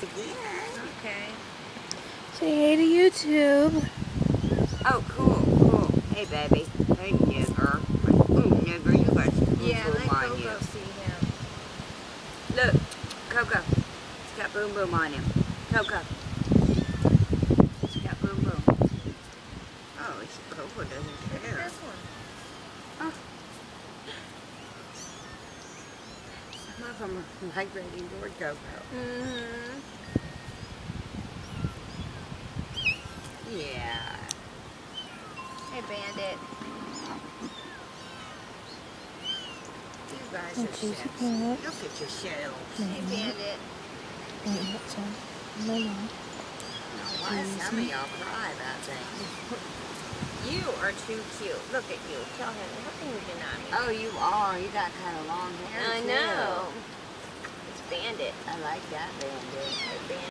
Okay. Say hey to YouTube. Oh, cool. Hey, baby. Hey, nigger. Ooh, nigger, you got some boom Yeah, boom let on you. Coco see him. Look, Coco. It's got boom boom on him. Coco. It's got boom boom. Oh, it's Coco doesn't Look at care. this one. Oh. Some of them are migrating toward Coco. Mm-hmm. Yeah. Hey, Bandit. You guys Oh, are she's sexy. looking at Look at yourselves. Hey, Bandit. what's on my mom. Why some of y'all cry about things? You are too cute. Look at you. Tell him. What are you doing? Oh, you are. You got kind of long hair, I too. know. It's Bandit. I like that bandit.